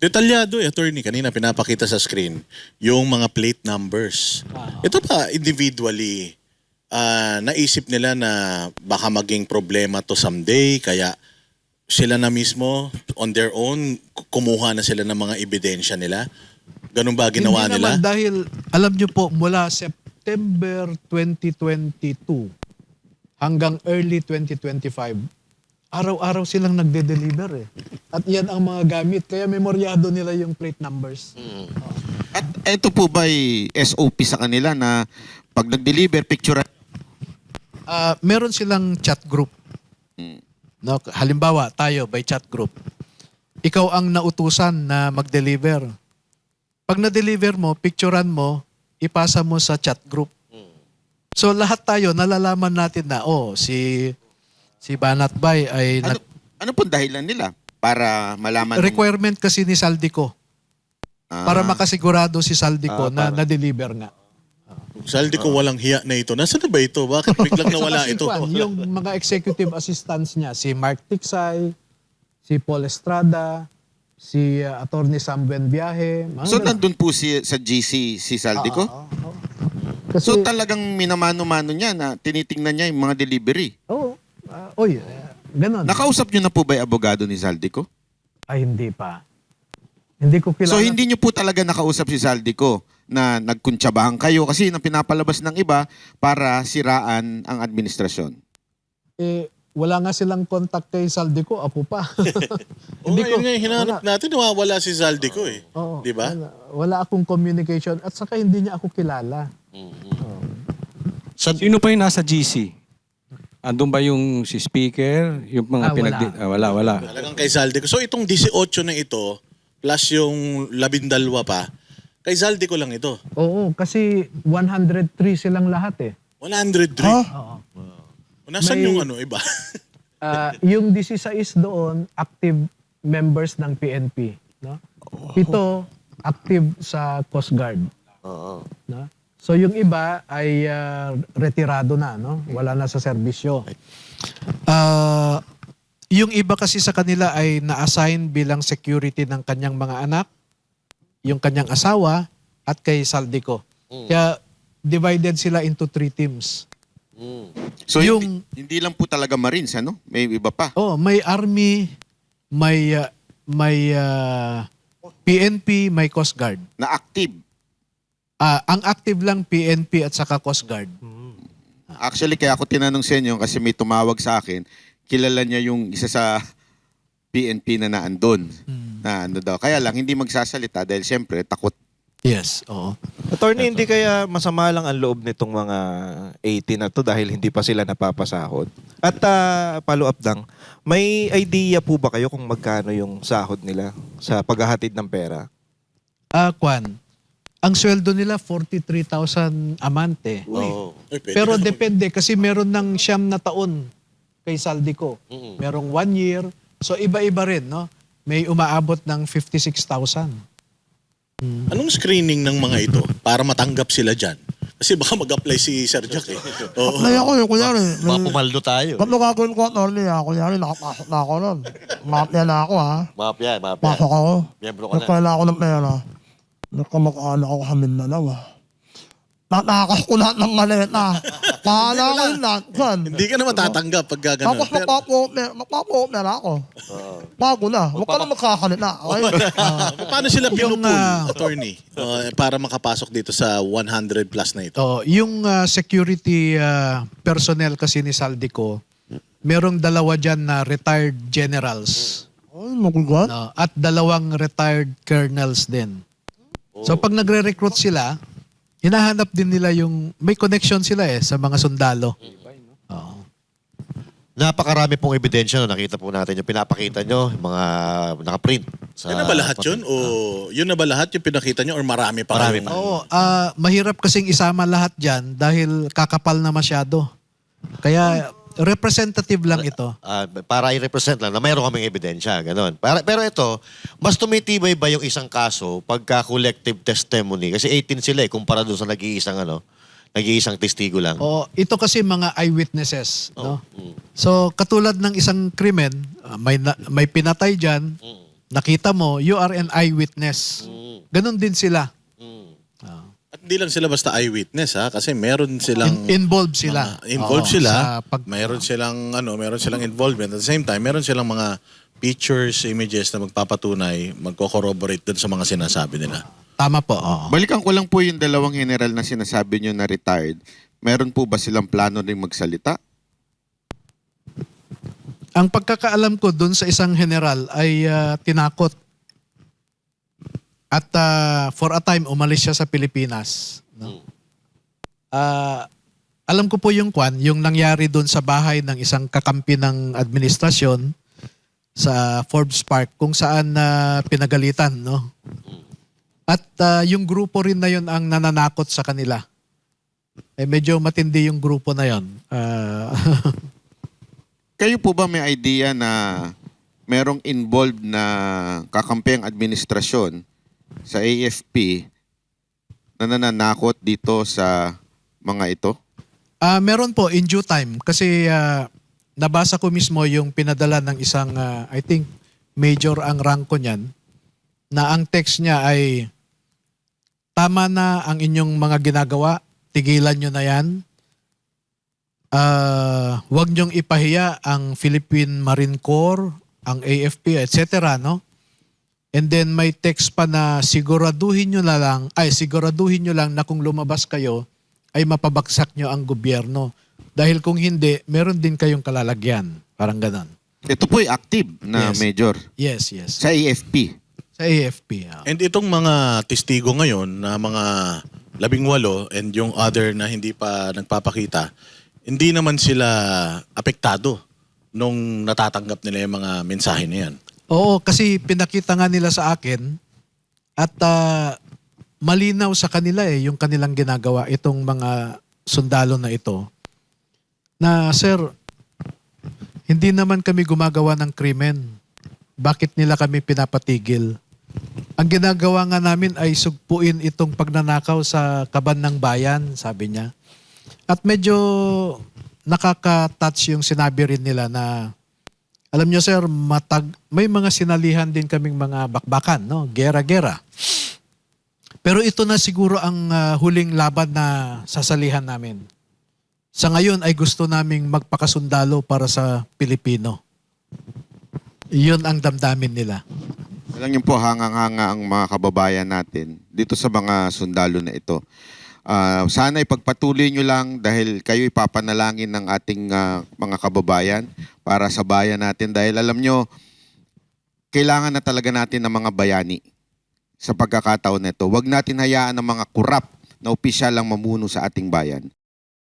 Detalyado attorney. Kanina pinapakita sa screen yung mga plate numbers. Ito pa, individually, naisip nila na baka maging problema to someday, kaya sila na mismo, on their own, kumuha na sila ng mga ebidensya nila. Ganun ba ginawa Hindi nila? naman dahil, alam nyo po, mula September 2022 hanggang early 2025, araw-araw silang nagde-deliver eh. At yan ang mga gamit. Kaya memoryado nila yung plate numbers. At ito po ba ay SOP sa kanila na pag nag-deliver, picture? Meron silang chat group. No, halimbawa, tayo by chat group. Ikaw ang nautusan na mag-deliver. Pag na-deliver mo, picturean mo, ipasa mo sa chat group. So lahat tayo nalalaman natin na si Banat Bay ay Ano pong dahilan nila para malaman? requirement kasi ni Saldico. Para makasigurado si Saldico na na-deliver nga. Saldi ko walang hiya na ito. Nasaan na ba ito? Bakit biglang nawala Saka si ito? Juan, yung mga executive assistants niya, si Mark Tiksay, si Paul Estrada, si Attorney Sam Buenviaje. So nandun po sa GC si Saldico? Kasi, So talagang minamano-mano niya na tinitingnan niya yung mga delivery. ganun. Nakausap niyo na po ba yung abogado ni Saldico? Ay, hindi pa. Hindi ko kilala. So hindi niyo po talaga nakausap si Saldico na nagkuntsabahan kayo kasi nang pinapalabas ng iba para siraan ang administrasyon. Wala nga silang contact kay Saldico, ako pa. Hindi ko nga hinanap natin, nawawala si Saldi ko eh. Oo, Di ba? wala akong communication at saka hindi niya ako kilala. Sino pa yung nasa GC? Andun ba yung si speaker? Yung mga wala. Talagang kay Saldi ko. So itong 18 na ito, plus yung 12 pa, kay Saldi ko lang ito. Oo, kasi 103 silang lahat eh. 103. Oo. Nasaan May- yung iba? Yung 16 doon, active members ng PNP. No? 7 active sa Coast Guard. No? So yung iba ay retirado na, no? Wala na sa serbisyo. Yung iba kasi sa kanila ay na-assign bilang security ng kanyang mga anak, yung kanyang asawa, at kay Saldico. Kaya divided sila into 3 teams. So Yung- hindi lang po talaga Marines, ano? May iba pa. May Army, may PNP, may Coast Guard. Na active. Ang active lang PNP at saka Coast Guard. Actually, kaya ako tinanong sa inyo kasi may tumawag sa akin, kilala niya yung isa sa PNP na naandun. Na ano daw. Kaya lang, hindi magsasalita dahil siyempre, takot. Yes, oo. Attorney, hindi kaya masama lang ang loob nitong mga 80 na to dahil hindi pa sila napapasahod? At follow up lang, may idea po ba kayo kung magkano yung sahod nila sa paghahatid ng pera? Kwan, ang sweldo nila 43,000 a month eh. Pero depende kasi meron ng 9 na taon kay Saldico. Merong 1 year. So iba-iba rin, no? May umaabot ng 56,000. Anong screening ng mga ito para matanggap sila dyan? Kasi baka mag-apply si Sir Jack eh. Oo. Apply ako yung kunyari. Mapumaldo tayo. Ba't gagawin ko, attorney, kunyari, nakapasok na ako nun. Mafia na ako, ha? Mafia. Pasok ako. Miyembro ka na. Nagkala ako ng pera. Nagkamakaala ako sa Mindanao, ha? Natakas ko lahat ng maleta. Pahala ko yung lahat. Saan? Hindi ka na matatanggap pag gano'n. Tapos magpapo-opera ako. Bago na. Huwag ka na magkakalita. Okay? Paano sila Yung, pinupul, attorney, para makapasok dito sa 100 plus na ito? Yung security personnel kasi ni Saldico, merong 2 dyan na retired generals. Ay, magugat. No? At 2 retired colonels din. So pag nagre-recruit sila, hinahanap din nila yung, may connection sila sa mga sundalo. Oo. Napakarami pong ebidensya no, nakita po natin yung pinapakita nyo, yung mga nakaprint. Yan na ba lahat yun? O yun na ba lahat yung pinakita nyo? Or marami pa? Marami kayong- pa. Oo, mahirap kasing isama lahat dyan dahil kakapal na masyado. Kaya representative lang ito. Para i-represent lang na mayroon kaming ebidensya, ganun. Pero ito, mas tumitibay ba yung isang kaso pagka collective testimony? Kasi 18 sila kumpara doon sa nag-iisang testigo lang. Ito kasi mga eyewitnesses. No? So katulad ng isang krimen, may pinatay dyan, nakita mo, you are an eyewitness. Ganon din sila. At hindi lang sila basta eyewitness ha, kasi meron silang Involved sila. involved Oo, sila. sa Meron silang meron silang involvement. At the same time, meron silang mga pictures, images na magpapatunay, magko-corroborate dun sa mga sinasabi nila. Tama po. Oo. Balikan ko lang po yung dalawang general na sinasabi nyo na retired. Meron po ba silang plano rin magsalita? Ang pagkakaalam ko dun sa isang general ay tinakot. At for a time, umalis siya sa Pilipinas. No? Alam ko po yung yung nangyari dun sa bahay ng isang kakampi ng administrasyon sa Forbes Park kung saan pinagalitan. No? At yung grupo rin na yun ang nananakot sa kanila. Medyo matindi yung grupo na yun. Kayo po ba may idea na merong involved na kakampiang administrasyon sa AFP na nananakot dito sa mga ito? Meron po in due time kasi nabasa ko mismo yung pinadala ng isang I think major ang rank ko niyan na ang text niya ay tama na ang inyong mga ginagawa, tigilan nyo na yan. Huwag nyong ipahiya ang Philippine Marine Corps, ang AFP, etc. No? And then may text pa na siguraduhin nyo lang na kung lumabas kayo ay mapabagsak nyo ang gobyerno. Dahil kung hindi, meron din kayong kalalagyan. Parang ganon. Ito po ay active na Yes. major Yes. sa AFP. Sa AFP. And itong mga testigo ngayon na mga 18 and yung other na hindi pa nagpapakita, hindi naman sila apektado nung natatanggap nila yung mga mensahe na yan. Oo, kasi pinakita nga nila sa akin at malinaw sa kanila yung kanilang ginagawa, itong mga sundalo na ito. Na, sir, hindi naman kami gumagawa ng krimen. Bakit nila kami pinapatigil? Ang ginagawa nga namin ay sugpuin itong pagnanakaw sa kaban ng bayan, sabi niya. At medyo nakaka-touch yung sinabi rin nila na alam nyo sir, may mga sinalihan din kaming mga bakbakan, no? Gera-gera. Pero ito na siguro ang huling laban na sasalihan namin. Sa ngayon ay gusto naming magpakasundalo para sa Pilipino. Iyon ang damdamin nila. Alam niyo po, hangang-hanga ang mga kababayan natin dito sa mga sundalo na ito. Sana ipagpatuloy nyo lang dahil kayo ipapanalangin ng ating mga kababayan para sa bayan natin. Dahil alam nyo, kailangan na talaga natin ng mga bayani sa pagkakataon nito. Huwag natin hayaan ng mga kurap na opisyal lang mamuno sa ating bayan.